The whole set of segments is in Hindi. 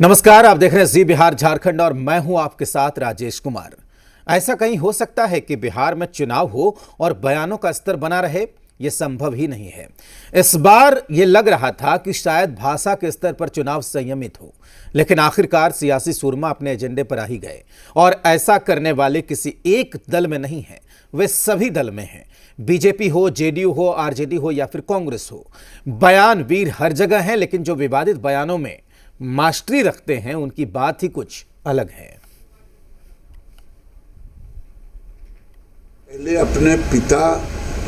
नमस्कार, आप देख रहे हैं जी बिहार झारखंड और मैं हूं आपके साथ राजेश कुमार। ऐसा कहीं हो सकता है कि बिहार में चुनाव हो और बयानों का स्तर बना रहे? यह संभव ही नहीं है। इस बार यह लग रहा था कि शायद भाषा के स्तर पर चुनाव संयमित हो, लेकिन आखिरकार सियासी सुरमा अपने एजेंडे पर आ ही गए। और ऐसा करने वाले किसी एक दल में नहीं है, वे सभी दल में हैं। बीजेपी हो, जेडीयू हो, आरजेडी हो या फिर कांग्रेस हो, बयान वीर हर जगह हैं, लेकिन जो विवादित बयानों में मास्टरी रखते हैं उनकी बात ही कुछ अलग है। पहले अपने पिता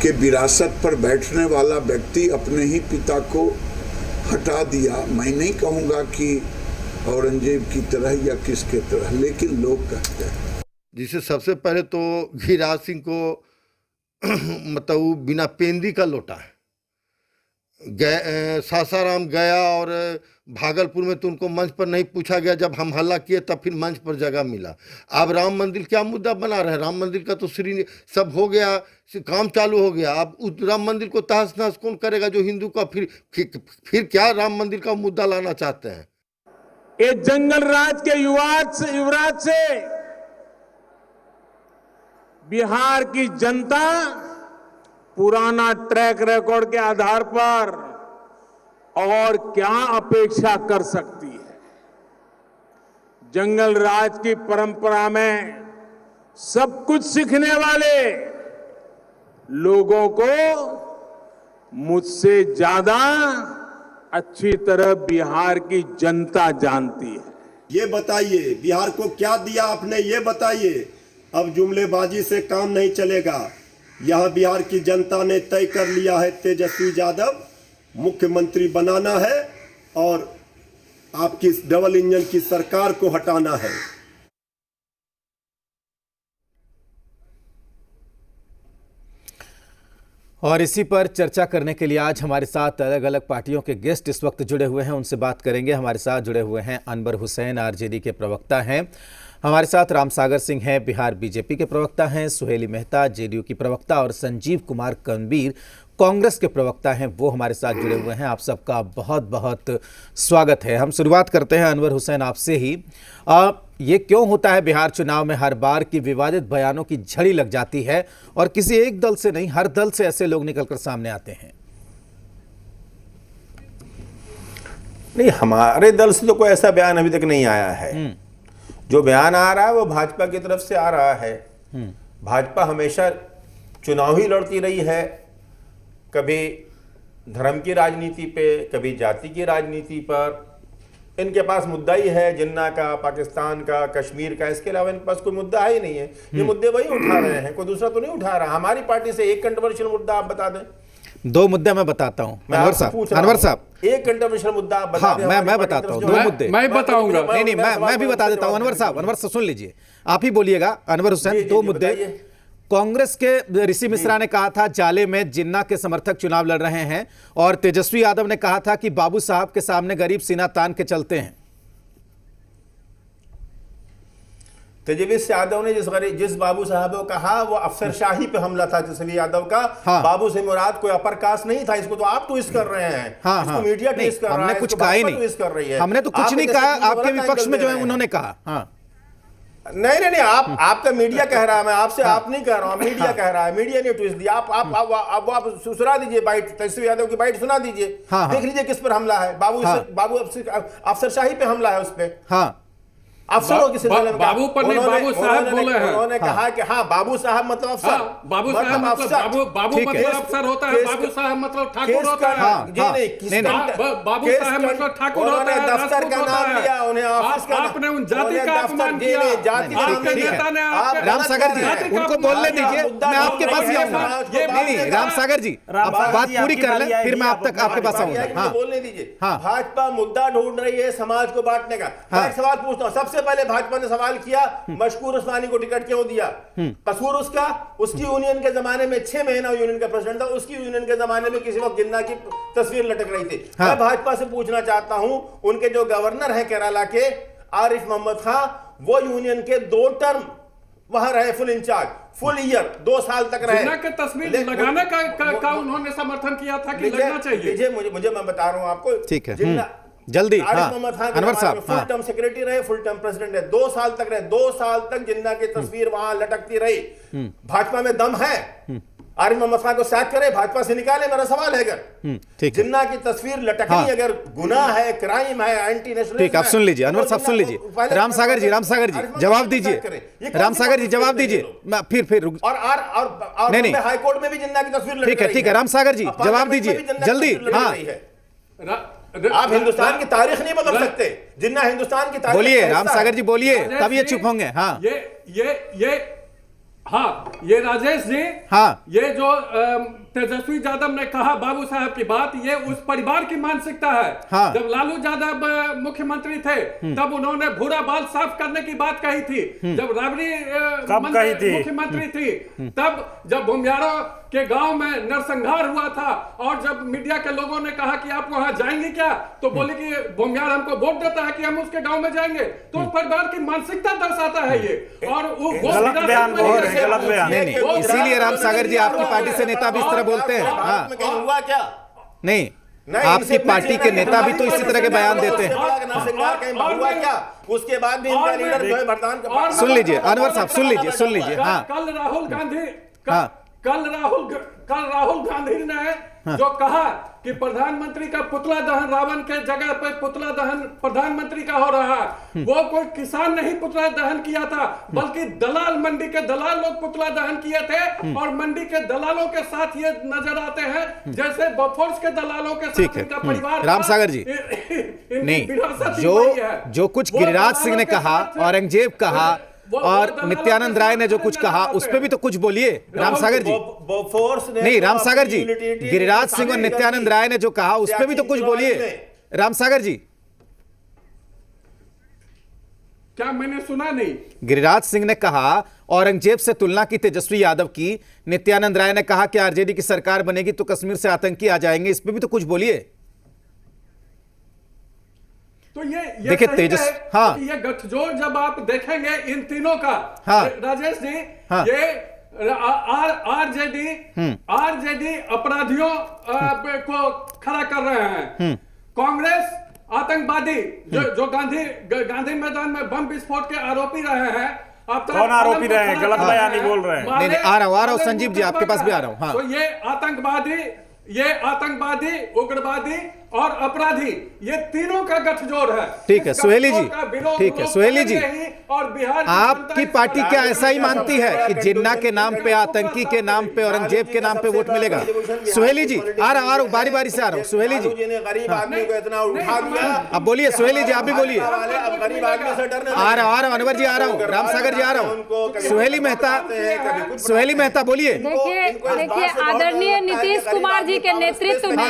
के विरासत पर बैठने वाला व्यक्ति अपने ही पिता को हटा दिया। मैं नहीं कहूंगा कि औरंगजेब की तरह या किसके तरह, लेकिन लोग कहते हैं। जिसे सबसे पहले तो गिरिराज सिंह को मतलब बिना पेंदी का लौटा है। सासाराम गया और भागलपुर में तो उनको मंच पर नहीं पूछा गया, जब हम हल्ला किए तब फिर मंच पर जगह मिला। अब राम मंदिर क्या मुद्दा बना रहे हैं? राम मंदिर का तो श्री सब हो गया, काम चालू हो गया। अब उस राम मंदिर को तहस नहस कौन करेगा जो हिंदू का फिर क्या राम मंदिर का मुद्दा लाना चाहते हैं? ये जंगल राज के युवराज से बिहार की जनता पुराना ट्रैक रिकॉर्ड के आधार पर और क्या अपेक्षा कर सकती है? जंगल राज की परंपरा में सब कुछ सीखने वाले लोगों को मुझसे ज्यादा अच्छी तरह बिहार की जनता जानती है। ये बताइए बिहार को क्या दिया आपने, ये बताइए। अब जुमलेबाजी से काम नहीं चलेगा। यह बिहार की जनता ने तय कर लिया है, तेजस्वी यादव मुख्यमंत्री बनाना है और आपकी डबल इंजन की सरकार को हटाना है। और इसी पर चर्चा करने के लिए आज हमारे साथ अलग अलग पार्टियों के गेस्ट इस वक्त जुड़े हुए हैं, उनसे बात करेंगे। हमारे साथ जुड़े हुए हैं अनवर हुसैन, आरजेडी के प्रवक्ता हैं। हमारे साथ रामसागर सिंह हैं, बिहार बीजेपी के प्रवक्ता हैं। सुहेली मेहता, जेडीयू की प्रवक्ता, और संजीव कुमार कनवीर, कांग्रेस के प्रवक्ता हैं, वो हमारे साथ जुड़े हुए हैं। आप सबका बहुत बहुत स्वागत है। हम शुरुआत करते हैं अनवर हुसैन आपसे ही। ये क्यों होता है बिहार चुनाव में हर बार की विवादित बयानों की झड़ी लग जाती है और किसी एक दल से नहीं, हर दल से ऐसे लोग निकलकर सामने आते हैं? नहीं, हमारे दल से तो कोई ऐसा बयान अभी तक नहीं आया है। जो बयान आ रहा है वो भाजपा की तरफ से आ रहा है। भाजपा हमेशा चुनाव ही लड़ती रही है, कभी धर्म की राजनीति पे, कभी जाति की राजनीति पर। इनके पास मुद्दा ही है जिन्ना का, पाकिस्तान का, कश्मीर का। इसके अलावा इनके पास कोई मुद्दा है ही नहीं है। ये मुद्दे वही उठा रहे हैं, कोई दूसरा तो नहीं उठा रहा। हमारी पार्टी से एक कंट्रोवर्शियल मुद्दा आप बता दें। दो मुद्दे मैं बताता हूं। अनवर साहब एक कंट्रोवर्शियल मुद्दा आप बता दें। मैं बताता हूं दो मुद्दे। मैं बताऊंगा। नहीं, मैं भी बता देता हूं। अनवर साहब सुन लीजिए, आप ही बोलिएगा। अनवर हुसैन, दो मुद्दे। कांग्रेस के ऋषि मिश्रा ने कहा था जाले में जिन्ना के समर्थक चुनाव लड़ रहे हैं, और तेजस्वी यादव ने कहा था कि बाबू साहब के सामने गरीब सीना तान के चलते हैं। तेजस्वी यादव ने जिस बाबू साहब को कहा वो अफसरशाही पे हमला था तेजस्वी यादव का। हाँ। बाबू से मुराद कोई अपर कास्ट नहीं था। इसको तो आप ट्विस्ट कर रहे हैं। इसको मीडिया ट्विस्ट कर रहा है। हमने कुछ कहा ही नहीं, कर रही है। हमने तो कुछ नहीं कहा। आपके विपक्ष में जो है उन्होंने कहा। हाँ, नहीं, आपका मीडिया कह रहा है, मैं आपसे आप नहीं कह रहा हूं, मीडिया कह रहा है। मीडिया ने ट्विस्ट दिया। आप सुना दीजिए बाइट, तेजस्वी यादव की बाइट सुना दीजिए। देख लीजिए किस पर हमला है। बाबू अफसरशाही पे हमला है उस पर। हाँ, अफसरों की सिलसिले में बाबू पर नहीं, बाबू साहब बोले हैं। उन्होंने कहा कि हाँ, बाबू साहब मतलब अफसर। बाबू साहब मतलब बाबू मतलब अफसर होता है। बाबू साहब मतलब ठाकुर होता है। बाबू साहब मतलब ठाकुर होता है। दफ्तर का नाम लिया, उन्हें ऑफिस का। आपने उन जाति का अपमान किया। आपके नेता ने रामसागर जी उनको बोलने दीजिए, मैं आपके पास ही आऊंगा। नहीं, रामसागर जी आप बात पूरी कर लें, फिर मैं आपके पास आऊंगा। बोलने दीजिए। भाजपा मुद्दा ढूंढ रही है समाज को बांटने का। मैं एक सवाल पूछता हूँ। सबसे पहले भाजपा ने सवाल किया मशकूर उस्मानी को टिकट क्यों दिया? कसूर उसका, उसकी यूनियन के जमाने में 6 महीना यूनियन का प्रेसिडेंट था। उसकी यूनियन के जमाने में किसी वक्त जिन्ना की तस्वीर लटक रही थी। मैं भाजपा से पूछना चाहता हूं, उनके जो गवर्नर हैं केरला के, आरिफ मोहम्मद खान, वो यूनियन के 2 टर्म वहां रहे, फुल इंचार्ज, फुल ईयर 2 साल तक रहे। जिन्ना के तस्वीर लगाने का उन्होंने समर्थन किया था कि लगना चाहिए। मुझे मैं बता रहा हूं आपको। ठीक है। जल्दी, आरिफ हाँ, मोहम्मद खान अनवर साहब, फुल हाँ। टर्म सेक्रेटरी रहे, फुल टर्म प्रेसिडेंट रहे, 2 साल तक रहे, 2 साल तक जिन्ना की तस्वीर वहां लटकती रही। भाजपा में दम है, आरिफ मोहम्मद खान को सैक करे, भाजपा से निकाले, मेरा सवाल है। अगर ठीक है, जिन्ना की तस्वीर लटकनी हाँ। अगर गुनाह है, क्राइम है, एंटी नेशनलिज्म, ठीक, आप सुन लीजिए, अनवर साहब सुन लीजिए। राम सागर जी जवाब दीजिए, राम सागर जी जवाब दीजिए, फिर रुक, और नहीं, नहीं। हाई कोर्ट में भी जिन्ना की तस्वीर लटक ठीक है, रही ठीक है, राम सागर जी जवाब दीजिए जल्दी, हाँ, आप हिंदुस्तान की तारीख नहीं बदल सकते, जिन्ना हिंदुस्तान की तारीख बोलिए का राम हिस्सा सागर है। जी बोलिए, तब ये चुप होंगे। हाँ, ये राजेश जी, हाँ, ये जो तेजस्वी यादव ने कहा बाबू साहब की बात, ये उस परिवार की मानसिकता है। हाँ। जब लालू यादव मुख्यमंत्री थे तब उन्होंने भूरा बाल साफ करने की बात कही थी। जब राबड़ी मुख्यमंत्री थी तब जब भूमियारों के गांव में नरसंहार हुआ था और जब मीडिया के लोगों ने कहा कि आप वहां जाएंगे क्या, तो बोले कि भूमियार हमको वोट देता है कि हम उसके गांव में जाएंगे। तो उस परिवार की मानसिकता दर्शाता है ये, और वो गलत बयान, नहीं, इसीलिए राम सागर जी आपकी पार्टी से नेता भी इस तरह बोलते हैं। हाँ, हुआ क्या? नहीं, आपकी पार्टी के नेता भी तो इसी तरह के बयान देते हैं। हुआ क्या? उसके बाद भी इनका लीडर जो है बरतान का, सुन लीजिए अनवर साहब, सुन लीजिए, हाँ, कल राहुल गांधी, हाँ, कल राहुल गांधी ने जो कहा कि प्रधानमंत्री का पुतला दहन, रावण के जगह पे पुतला दहन प्रधानमंत्री का हो रहा है, वो कोई किसान नहीं पुतला दहन किया था, बल्कि दलाल, मंडी के दलाल लोग पुतला दहन किए थे। और मंडी के दलालों के साथ ये नजर आते हैं जैसे बफोर्स के दलालों के साथ इनका परिवार। राम सागर जी, नहीं, जो कुछ गिरिराज सिंह ने कहा, औरंगजेब कहा और नित्यानंद राय ने जो कुछ कहा, उस पे भी तो कुछ बोलिए राम सागर जी। नहीं, राम सागर जी, गिरिराज सिंह और नित्यानंद राय ने जो कहा उस पे भी तो कुछ बोलिए राम सागर जी। क्या मैंने सुना नहीं? गिरिराज सिंह ने कहा औरंगजेब से तुलना की तेजस्वी यादव की, नित्यानंद राय ने कहा कि आरजेडी की सरकार बनेगी तो कश्मीर से आतंकी आ जाएंगे, इस पे भी तो कुछ बोलिए। तो ये देखिए तेजस, हाँ, ये गठजोड़ जब आप देखेंगे इन तीनों का, हाँ, राजेश जी, हाँ, ये आरजेडी अपराधियों को खड़ा कर रहे हैं। कांग्रेस आतंकवादी जो गांधी मैदान में बम विस्फोट के आरोपी रहे हैं। अब कौन आरोपी रहे हैं? गलत बयानी बोल रहे हैं। नहीं, आ रहा हूं संजीव जी, आपके पास भी आ रहा हूं। हाँ, तो ये आतंकवादी, उग्रवादी और अपराधी, ये तीनों का गठजोड़ है। ठीक है सुहेली जी, ठीक है सुहेली जी, और बिहार आपकी पार्टी क्या ऐसा ही मानती है कि जिन्ना के नाम पे, आतंकी के नाम पे, औरंगजेब के नाम पे वोट मिलेगा? सुहेली जी, आ रहा हूं, बारी बारी से आ रहा हूं। सुहेली जी, गरीब आदमी को इतना उठा दिया, अब बोलिए सुहेली जी, आप भी बोलिए। अब गरीब आदमी से डरने आ रहा हूं अनवर जी, आ रहा हूं, राम सागर जी आ रहा हूं। सुहेली मेहता बोलिए। देखिए आदरणीय नीतीश कुमार जी के नेतृत्व में,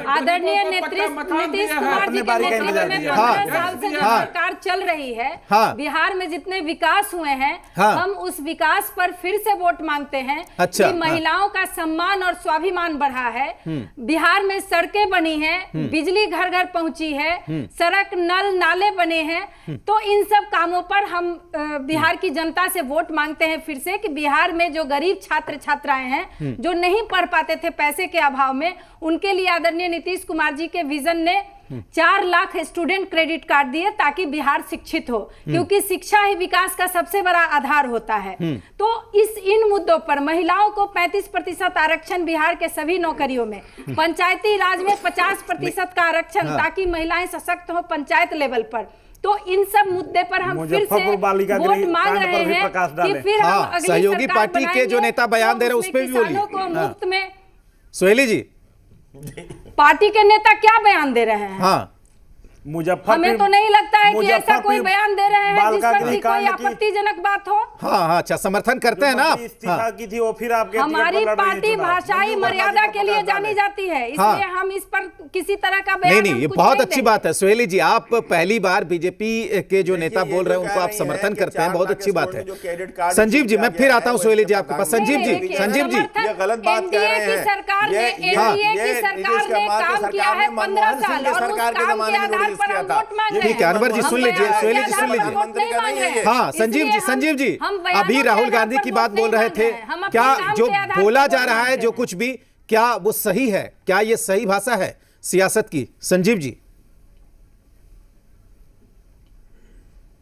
आदरणीय नीतीश कुमार जी के नेतृत्व में 15 साल से जो सरकार चल रही है, बिहार में जितने विकास हुए हैं, हम उस विकास पर फिर से वोट मांगते हैं। अच्छा, कि महिलाओं का सम्मान और स्वाभिमान बढ़ा है, बिहार में सड़कें बनी हैं, बिजली घर घर पहुंची है, सड़क नल नाले बने हैं। तो इन सब कामों पर हम बिहार की जनता से वोट मांगते हैं फिर से, कि बिहार में जो गरीब छात्र छात्राएं हैं, जो नहीं पढ़ पाते थे पैसे के अभाव में, उनके लिए आदरणीय नीतीश कुमार जी के विजन ने 4 लाख स्टूडेंट क्रेडिट कार्ड दिए ताकि बिहार शिक्षित हो, क्योंकि शिक्षा ही विकास का सबसे बड़ा आधार होता है। तो इन मुद्दों पर महिलाओं को 35% आरक्षण बिहार के सभी नौकरियों में, पंचायती राज में 50% का आरक्षण, ताकि महिलाएं सशक्त हो पंचायत लेवल पर। तो इन सब मुद्दे पर हम फिर से वोट मांग रहे हैं कि फिर हम अगली सहयोगी सरकार पार्टी के जो नेता बयान दे रहे हैं उस पे भी बोलिए। किसानों को मुफ्त में, सुहेली जी, पार्टी के नेता क्या बयान दे रहे हैं? हाँ, हमें तो नहीं लगता है कि ऐसा कोई बयान दे रहे हैं जिस पर भी कोई आपत्तिजनक बात हो। हाँ, अच्छा, समर्थन करते हैं ना आप? इस्तीफा की थी वो, फिर आपके हमारी पार्टी भाषाई मर्यादा के लिए जानी जाती है, इसलिए हम इस पर किसी तरह का बयान नहीं, ये बहुत अच्छी बात है। सुहेली जी, आप पहली बार बीजेपी के जो नेता बोल रहे हैं उनको आप समर्थन करते हैं, बहुत अच्छी बात है। संजीव जी, मैं फिर आता हूँ सुहेली जी आपके पास। संजीव जी, ये गलत बात कह रहे हैं। सरकार ने, एनडीए की सरकार ने काम किया है 15 साल, और उस काम के आधार पर हम वोट मांग रहे हैं। ठीक है अनवर जी, सुन लीजिए, सुहेली जी सुन लीजिए। हाँ, संजीव जी, अभी राहुल गांधी की बात बोल रहे थे, क्या जो बोला जा रहा है, जो कुछ भी, क्या वो सही है? क्या ये सही भाषा है सियासत की? संजीव जी,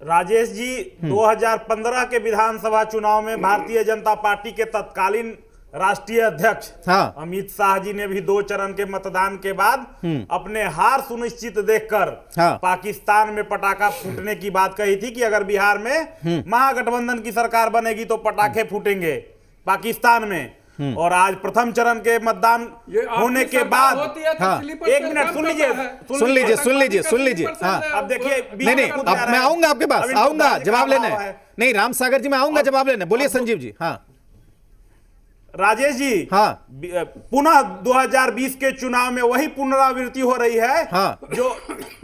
राजेश जी, 2015 के विधानसभा चुनाव में भारतीय जनता पार्टी के तत्कालीन राष्ट्रीय अध्यक्ष हाँ। अमित शाह जी ने भी 2 चरण के मतदान के बाद अपने हार सुनिश्चित देखकर हाँ। पाकिस्तान में पटाखा फूटने की बात कही थी कि अगर बिहार में महागठबंधन की सरकार बनेगी तो पटाखे फूटेंगे पाकिस्तान में। और आज प्रथम चरण के मतदान होने के बाद हाँ। 1 मिनट सुन लीजिए हाँ। अब देखिए नहीं अब मैं आऊंगा आपके पास, आऊंगा जवाब लेने। नहीं राम सागर जी, मैं आऊंगा जवाब लेने। बोलिए संजीव जी। हाँ राजेश जी, हाँ। पुनः 2020 के चुनाव में वही पुनरावृत्ति हो रही है हाँ। जो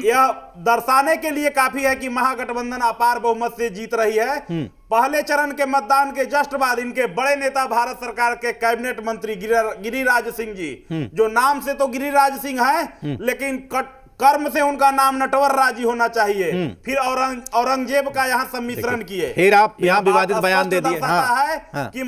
यह दर्शाने के लिए काफी है कि महागठबंधन अपार बहुमत से जीत रही है। पहले चरण के मतदान के जस्ट बाद इनके बड़े नेता भारत सरकार के कैबिनेट मंत्री गिरिराज सिंह जी, जो नाम से तो गिरिराज सिंह है लेकिन कर्म से उनका नाम नटवर राजी होना चाहिए, फिर औरंगजेब का यहाँ सम्मिश्रण किए। फिर आप यहाँ विवादित बयान दे दिए। हाँ। कि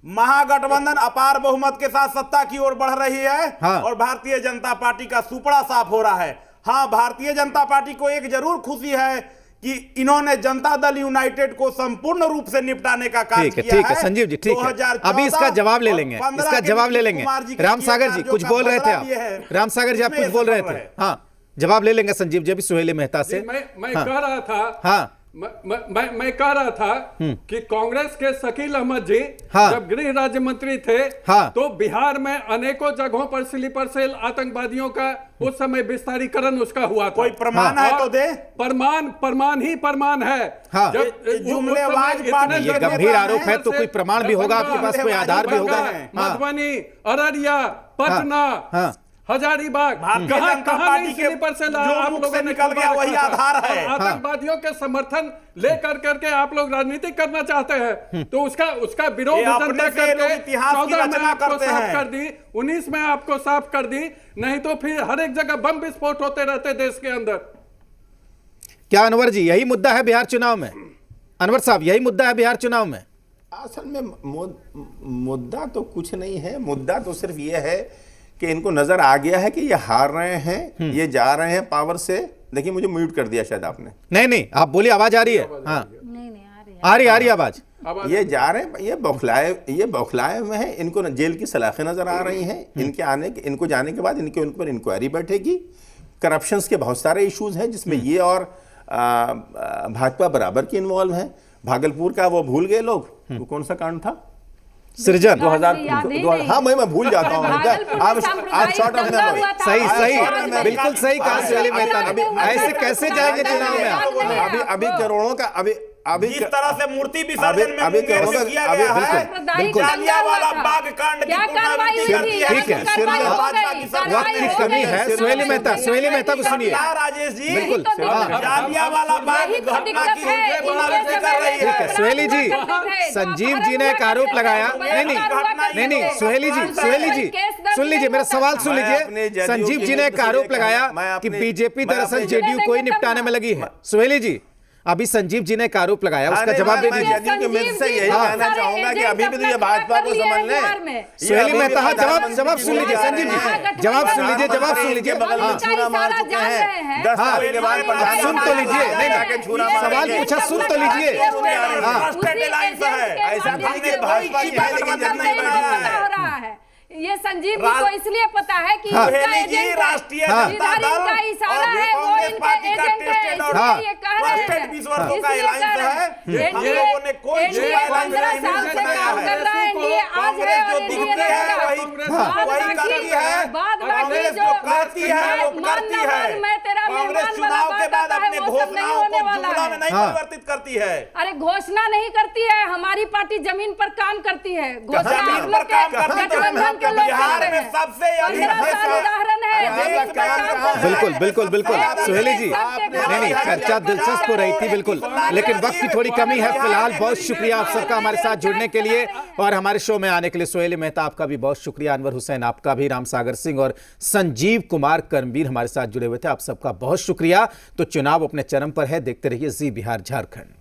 महागठबंधन अपार बहुमत के साथ सत्ता की ओर बढ़ रही है। हाँ। और भारतीय जनता पार्टी का सुपड़ा साफ हो रहा है। हाँ, भारतीय जनता पार्टी को एक जरूर खुशी है कि इन्होंने जनता दल यूनाइटेड को संपूर्ण रूप से निपटाने का कार्य किया है। ठीक है संजीव जी, ठीक है। अभी इसका जवाब ले लेंगे, इसका जवाब ले लेंगे। राम सागर जी कुछ बोल रहे थे आप। राम सागर जी आप कुछ बोल रहे थे। हाँ, जवाब ले लेंगे संजीव जी अभी सुहेली मेहता से। मैं कह रहा था। हाँ। मैं कह रहा था कि कांग्रेस के शकील अहमद जी हाँ। जब गृह राज्य मंत्री थे हाँ। तो बिहार में अनेकों जगहों पर स्लीपर सेल आतंकवादियों का उस समय विस्तारीकरण उसका हुआ था। कोई प्रमाण है तो दे। प्रमाण ही प्रमाण है। हाँ। जुमलेबाज ये गंभीर आरोप है तो कोई प्रमाण भी होगा आपके पास, कोई आधार भी होगा। मधुबनी, अररिया, पटना, हजारीबाग, पार्टी के जो मुख से निकल गया वही आधार है। आतंकवादियों के समर्थन लेकर करके आप लोग राजनीति करना चाहते हैं तो उसका विरोध जनता करके 14 में आपको साफ कर दी, 19 में आपको साफ कर दी, नहीं तो फिर हर एक जगह बम विस्फोट होते रहते देश के अंदर। क्या अनवर जी यही मुद्दा है बिहार चुनाव में? अनवर साहब यही मुद्दा है बिहार चुनाव में? असल में मुद्दा तो कुछ नहीं है। मुद्दा तो सिर्फ ये है कि इनको नजर आ गया है कि ये हार रहे हैं, ये जा रहे हैं पावर से। देखिए मुझे म्यूट कर दिया शायद आपने। नहीं आप बोलिए, आवाज आ रही है। हाँ आ रही आवाज। ये जा रहे हैं, ये बौखलाए हुए हैं। इनको जेल की सलाखें नजर आ रही हैं। इनको जाने के बाद इनके ऊपर इंक्वायरी बैठेगी। करप्शंस के बहुत सारे इश्यूज हैं जिसमें ये और भाजपा बराबर की इन्वॉल्व है। भागलपुर का वो भूल गए लोग, वो कौन सा कांड था? सृजन 2000। हाँ मैं भूल जाता हूँ। आप शॉर्ट ऑफ मेमोरी। सही बिल्कुल सही कहा सुहेली मेहता ने। ऐसे कैसे जाएंगे चुनाव में आप? अभी करोड़ों का अभी जिस तरह से मूर्ति विसर्जन में मुंगेर में किया गया है, जालियांवाला बाग कांड की पुनरावृत्ति ठीक है, वक्त की कमी है। सुहेली मेहता को सुनिए। राजेश जी बिल्कुल जालियांवाला बाग घटना की पुनरावृत्ति कर रही है। ठीक है सुहेली जी, संजीव जी ने एक आरोप लगाया। नहीं सुहेली जी सुन लीजिए, मेरा सवाल सुन लीजिए। संजीव जी ने एक आरोप लगाया कि बीजेपी दरअसल जेडीयू को ही निपटाने में लगी है। सुहेली जी अभी संजीव जी ने एक आरोप लगाया, उसका जवाब दे दीजिए। यही कहना चाहूंगा कि अभी भी तो ये भाजपा को समझ लें। सुहेली मेहता जवाब सुन लीजिए। संजीव जी जवाब सुन लीजिए। बगल में छुरा मार चुके हैं। 10 तारीख के बाद सुन तो लीजिए। नहीं सवाल पूछा, सुन तो लीजिए। ऐसा भाजपा है। ये संजीव जी को इसलिए पता है कि राष्ट्रीय जनता दल का इशारा है, वो इनके एजेंट है, इसलिए ये कह रहे हैं। 20 वर्षों का एलायंस है। हम लोगों ने कोई 15 साल से काम कर रहा है। एनडीए आज है और दिखते हैं वही करती है। कांग्रेस जो करती है वो करती है। कांग्रेस चुनाव के बाद अपने घोषणाओं को जुमला में नहीं परिवर्तित करती है। अरे घोषणा नहीं करती है, हमारी पार्टी जमीन पर काम करती है। जमीन पर काम करती है। बिहार में सबसे उदाहरण है। बिल्कुल सुहेली जी। नहीं चर्चा दिलचस्प हो रही थी बिल्कुल, लेकिन वक्त की थोड़ी कमी है। फिलहाल बहुत शुक्रिया आप सबका हमारे साथ जुड़ने के लिए और हमारे शो में आने के लिए। सुहेली मेहता आपका भी बहुत शुक्रिया, अनवर हुसैन आपका भी, राम सागर सिंह और संजीव कुमार कर्मवीर हमारे साथ जुड़े हुए थे। आप सबका बहुत शुक्रिया। तो चुनाव अपने चरम पर है, देखते रहिए जी बिहार झारखंड।